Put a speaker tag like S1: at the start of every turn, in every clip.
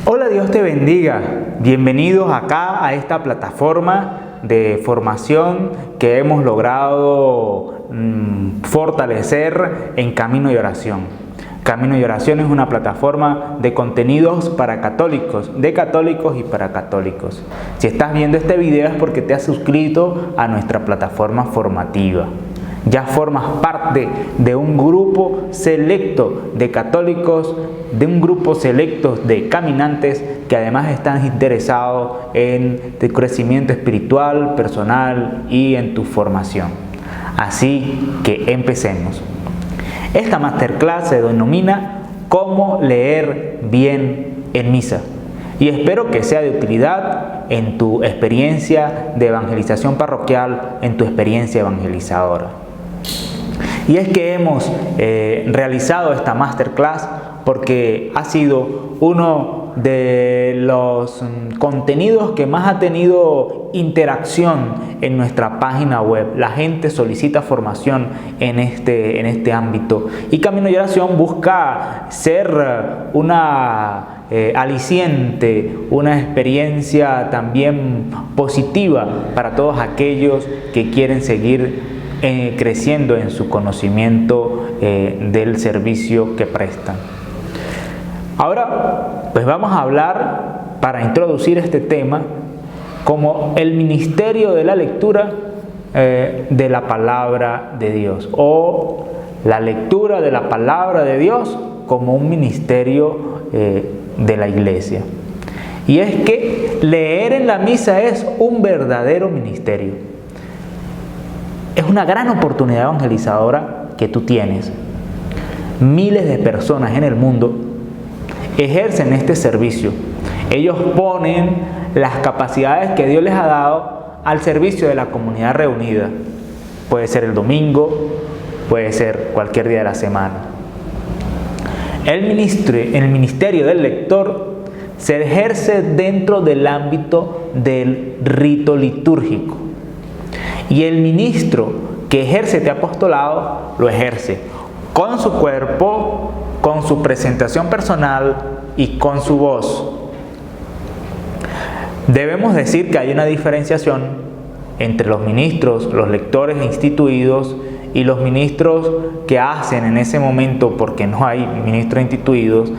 S1: Hola, Dios te bendiga. Bienvenidos acá a esta plataforma de formación que hemos logrado fortalecer en Camino y Oración. Camino y Oración es una plataforma de contenidos para católicos, de católicos y para católicos. Si estás viendo este video es porque te has suscrito a nuestra plataforma formativa. Ya formas parte de un grupo selecto de católicos, de un grupo selecto de caminantes que además están interesados en tu crecimiento espiritual, personal y en tu formación. Así que empecemos. Esta masterclass se denomina Cómo leer bien en misa y espero que sea de utilidad en tu experiencia de evangelización parroquial, en tu experiencia evangelizadora. Y es que hemos realizado esta masterclass porque ha sido uno de los contenidos que más ha tenido interacción en nuestra página web. La gente solicita formación en este ámbito y Camino y Oración busca ser una aliciente, una experiencia también positiva para todos aquellos que quieren seguir creciendo en su conocimiento del servicio que prestan. Ahora, pues vamos a hablar, para introducir este tema, como el ministerio de la lectura de la palabra de Dios, o la lectura de la palabra de Dios como un ministerio de la iglesia. Y es que leer en la misa es un verdadero ministerio. Es una gran oportunidad evangelizadora que tú tienes. Miles de personas en el mundo ejercen este servicio. Ellos ponen las capacidades que Dios les ha dado al servicio de la comunidad reunida. Puede ser el domingo, puede ser cualquier día de la semana. El ministerio del lector se ejerce dentro del ámbito del rito litúrgico. Y el ministro que ejerce este apostolado lo ejerce con su cuerpo, con su presentación personal y con su voz. Debemos decir que hay una diferenciación entre los ministros, los lectores instituidos y los ministros que hacen en ese momento, porque no hay ministros instituidos,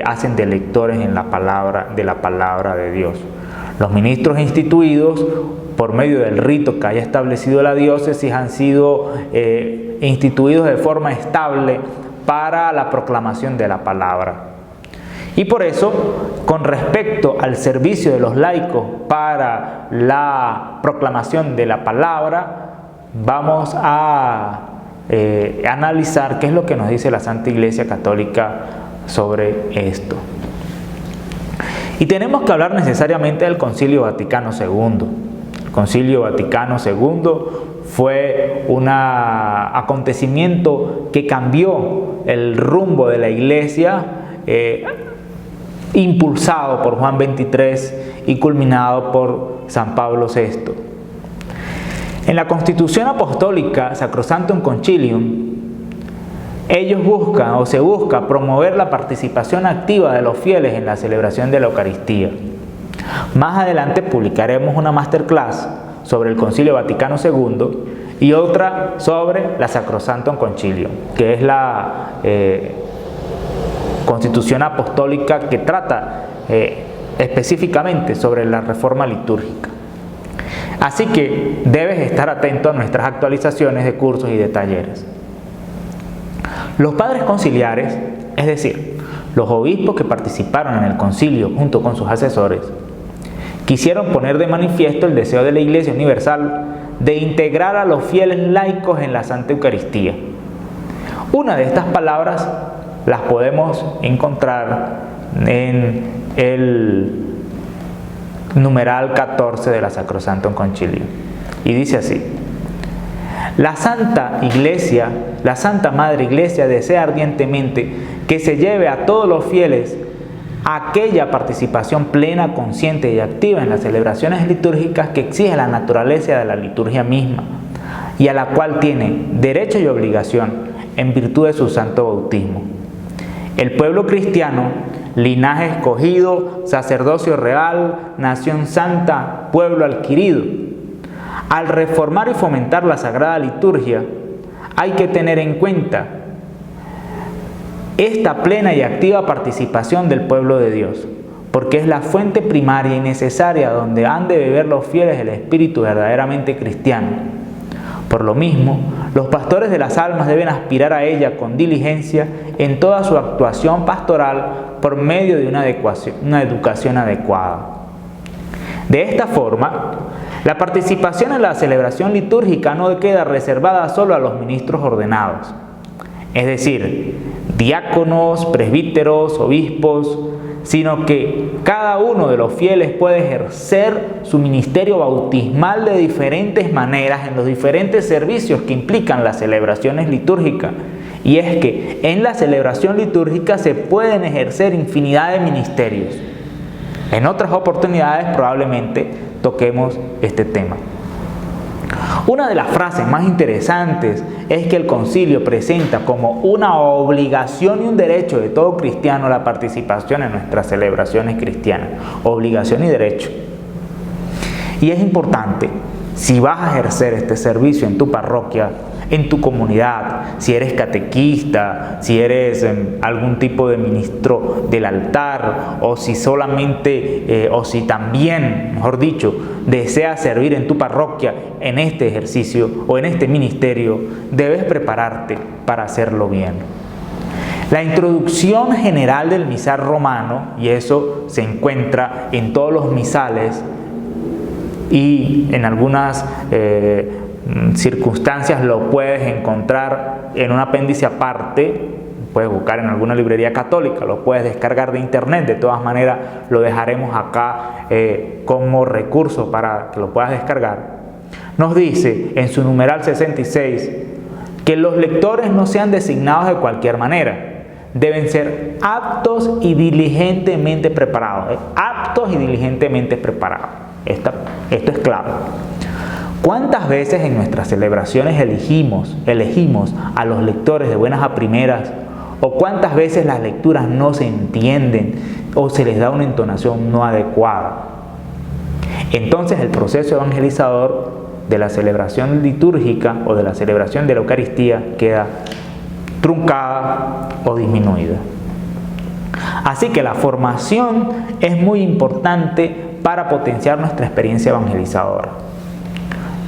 S1: hacen de lectores de la palabra de Dios. Los ministros instituidos, por medio del rito que haya establecido la diócesis, han sido instituidos de forma estable para la proclamación de la palabra. Y por eso, con respecto al servicio de los laicos para la proclamación de la palabra, vamos a analizar qué es lo que nos dice la Santa Iglesia Católica sobre esto. Y tenemos que hablar necesariamente del Concilio Vaticano II. El Concilio Vaticano II fue un acontecimiento que cambió el rumbo de la Iglesia, impulsado por Juan XXIII y culminado por San Pablo VI. En la Constitución Apostólica Sacrosanctum Concilium, ellos se busca promover la participación activa de los fieles en la celebración de la Eucaristía. Más adelante publicaremos una masterclass sobre el Concilio Vaticano II y otra sobre la Sacrosanctum Concilium, que es la Constitución Apostólica que trata específicamente sobre la reforma litúrgica. Así que debes estar atento a nuestras actualizaciones de cursos y de talleres. Los padres conciliares, es decir, los obispos que participaron en el concilio junto con sus asesores, quisieron poner de manifiesto el deseo de la Iglesia Universal de integrar a los fieles laicos en la Santa Eucaristía. Una de estas palabras las podemos encontrar en el numeral 14 de la Sacrosanctum Concilium. Y dice así: la Santa Iglesia, la Santa Madre Iglesia desea ardientemente que se lleve a todos los fieles a aquella participación plena, consciente y activa en las celebraciones litúrgicas que exige la naturaleza de la liturgia misma y a la cual tiene derecho y obligación en virtud de su santo bautismo. El pueblo cristiano linaje escogido, sacerdocio real, nación santa, pueblo adquirido. Al reformar y fomentar la Sagrada Liturgia, hay que tener en cuenta esta plena y activa participación del pueblo de Dios, porque es la fuente primaria y necesaria donde han de beber los fieles el espíritu verdaderamente cristiano. Por lo mismo, los pastores de las almas deben aspirar a ella con diligencia en toda su actuación pastoral por medio de una educación adecuada. De esta forma, la participación en la celebración litúrgica no queda reservada solo a los ministros ordenados, es decir, diáconos, presbíteros, obispos, sino que cada uno de los fieles puede ejercer su ministerio bautismal de diferentes maneras en los diferentes servicios que implican las celebraciones litúrgicas. Y es que en la celebración litúrgica se pueden ejercer infinidad de ministerios. En otras oportunidades probablemente toquemos este tema. Una de las frases más interesantes es que el concilio presenta como una obligación y un derecho de todo cristiano la participación en nuestras celebraciones cristianas. Obligación y derecho. Y es importante, si vas a ejercer este servicio en tu parroquia, en tu comunidad, si eres catequista, si eres algún tipo de ministro del altar, o si solamente, o si también, mejor dicho, deseas servir en tu parroquia en este ejercicio o en este ministerio, debes prepararte para hacerlo bien. La introducción general del misal romano, y eso se encuentra en todos los misales y en algunas circunstancias lo puedes encontrar en un apéndice aparte, puedes buscar en alguna librería católica, lo puedes descargar de internet, de todas maneras lo dejaremos acá como recurso para que lo puedas descargar. Nos dice en su numeral 66 que los lectores no sean designados de cualquier manera, deben ser aptos y diligentemente preparados, aptos y diligentemente preparados. Esto es clave. ¿Cuántas veces en nuestras celebraciones elegimos a los lectores de buenas a primeras? ¿O cuántas veces las lecturas no se entienden o se les da una entonación no adecuada? Entonces el proceso evangelizador de la celebración litúrgica o de la celebración de la Eucaristía queda truncada o disminuida. Así que la formación es muy importante para potenciar nuestra experiencia evangelizadora.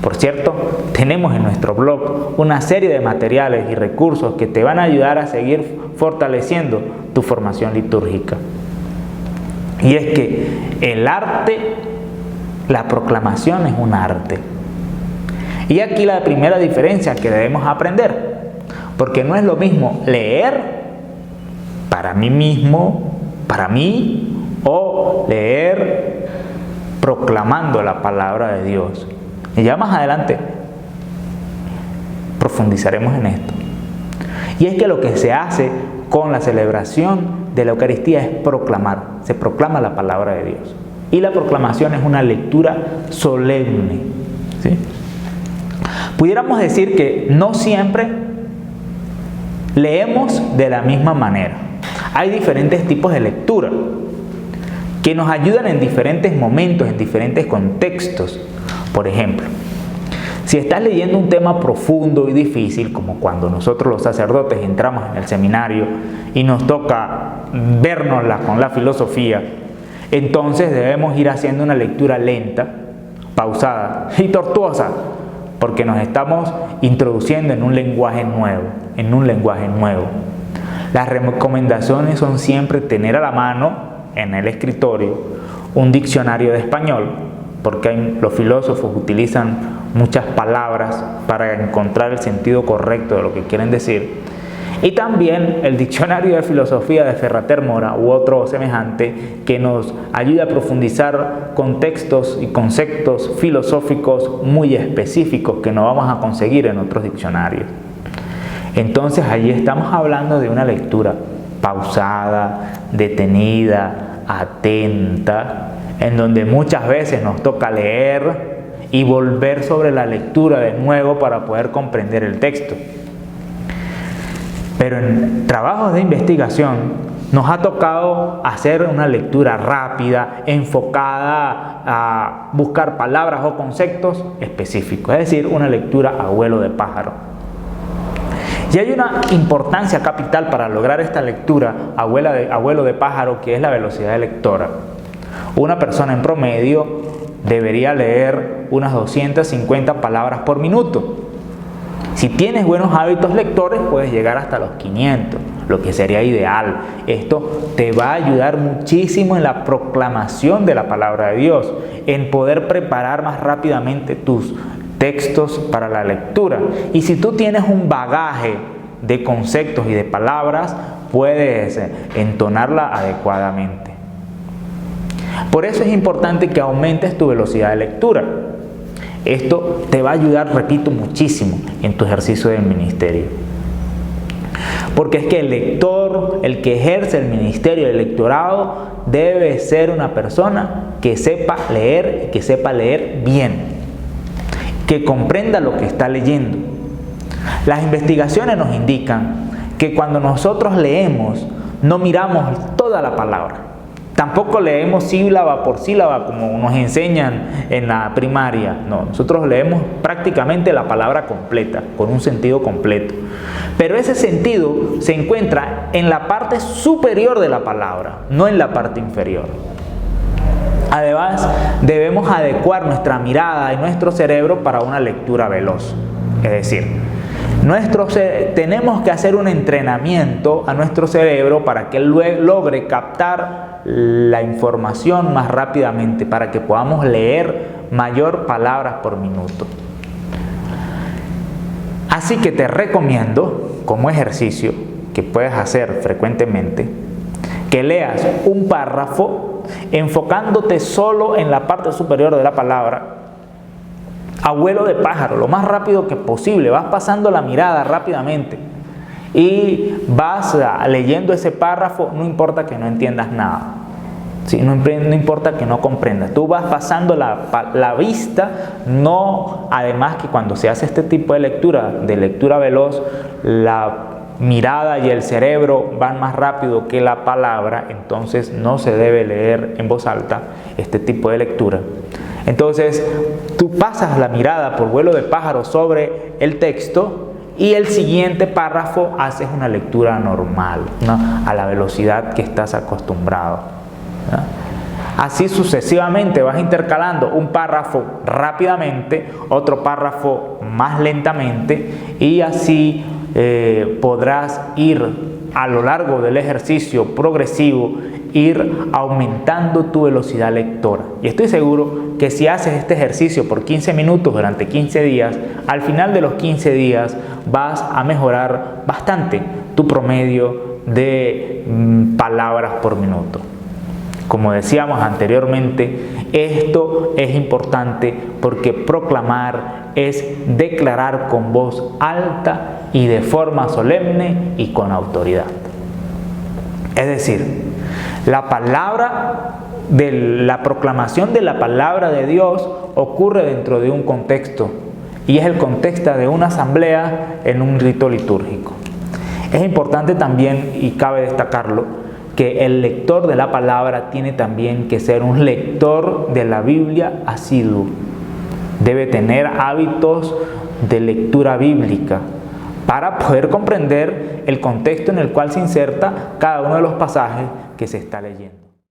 S1: Por cierto, tenemos en nuestro blog una serie de materiales y recursos que te van a ayudar a seguir fortaleciendo tu formación litúrgica. Y es que el arte, la proclamación es un arte. Y aquí la primera diferencia que debemos aprender, porque no es lo mismo leer para mí mismo, para mí, o leer proclamando la palabra de Dios. Y ya más adelante profundizaremos en esto. Y es que lo que se hace con la celebración de la Eucaristía es proclamar. Se proclama la palabra de Dios. Y la proclamación es una lectura solemne, ¿sí? Pudiéramos decir que no siempre leemos de la misma manera. Hay diferentes tipos de lectura que nos ayudan en diferentes momentos, en diferentes contextos. Por ejemplo, si estás leyendo un tema profundo y difícil, como cuando nosotros los sacerdotes entramos en el seminario y nos toca vernosla con la filosofía, entonces debemos ir haciendo una lectura lenta, pausada y tortuosa, porque nos estamos introduciendo en un lenguaje nuevo, Las recomendaciones son siempre tener a la mano, en el escritorio, un diccionario de español, porque los filósofos utilizan muchas palabras para encontrar el sentido correcto de lo que quieren decir. Y también el diccionario de filosofía de Ferrater Mora u otro semejante que nos ayuda a profundizar contextos y conceptos filosóficos muy específicos que no vamos a conseguir en otros diccionarios. Entonces allí estamos hablando de una lectura pausada, detenida, atenta, en donde muchas veces nos toca leer y volver sobre la lectura de nuevo para poder comprender el texto. Pero en trabajos de investigación nos ha tocado hacer una lectura rápida, enfocada a buscar palabras o conceptos específicos, es decir, una lectura a vuelo de pájaro. Y hay una importancia capital para lograr esta lectura a vuelo de pájaro, que es la velocidad lectora. Una persona en promedio debería leer unas 250 palabras por minuto. Si tienes buenos hábitos lectores, puedes llegar hasta los 500, lo que sería ideal. Esto te va a ayudar muchísimo en la proclamación de la palabra de Dios, en poder preparar más rápidamente tus textos para la lectura. Y si tú tienes un bagaje de conceptos y de palabras, puedes entonarla adecuadamente. Por eso es importante que aumentes tu velocidad de lectura. Esto te va a ayudar, repito, muchísimo en tu ejercicio del ministerio. Porque es que el lector, el que ejerce el ministerio del lectorado, debe ser una persona que sepa leer y que sepa leer bien, que comprenda lo que está leyendo. Las investigaciones nos indican que cuando nosotros leemos, no miramos toda la palabra. Tampoco leemos sílaba por sílaba como nos enseñan en la primaria. No, nosotros leemos prácticamente la palabra completa, con un sentido completo. Pero ese sentido se encuentra en la parte superior de la palabra, no en la parte inferior. Además, debemos adecuar nuestra mirada y nuestro cerebro para una lectura veloz. Es decir, tenemos que hacer un entrenamiento a nuestro cerebro para que él logre captar la información más rápidamente, para que podamos leer mayor palabras por minuto. Así que te recomiendo, como ejercicio que puedes hacer frecuentemente, que leas un párrafo enfocándote solo en la parte superior de la palabra, a vuelo de pájaro, lo más rápido que posible. Vas pasando la mirada rápidamente y vas leyendo ese párrafo, no importa que no entiendas nada, ¿sí? No importa que no comprendas, tú vas pasando la vista. No, además que cuando se hace este tipo de lectura veloz, la mirada y el cerebro van más rápido que la palabra, entonces no se debe leer en voz alta este tipo de lectura. Entonces tú pasas la mirada por vuelo de pájaro sobre el texto y el siguiente párrafo haces una lectura normal, ¿no? A la velocidad que estás acostumbrado, ¿no? Así sucesivamente vas intercalando un párrafo rápidamente, otro párrafo más lentamente, y así podrás ir a lo largo del ejercicio progresivo, ir aumentando tu velocidad lectora. Y estoy seguro que si haces este ejercicio por 15 minutos durante 15 días, al final de los 15 días vas a mejorar bastante tu promedio de palabras por minuto. Como decíamos anteriormente, esto es importante porque proclamar es declarar con voz alta y de forma solemne y con autoridad. Es decir, la proclamación de la palabra de Dios ocurre dentro de un contexto, y es el contexto de una asamblea en un rito litúrgico. Es importante también, y cabe destacarlo, que el lector de la palabra tiene también que ser un lector de la Biblia asiduo. Debe tener hábitos de lectura bíblica para poder comprender el contexto en el cual se inserta cada uno de los pasajes que se está leyendo.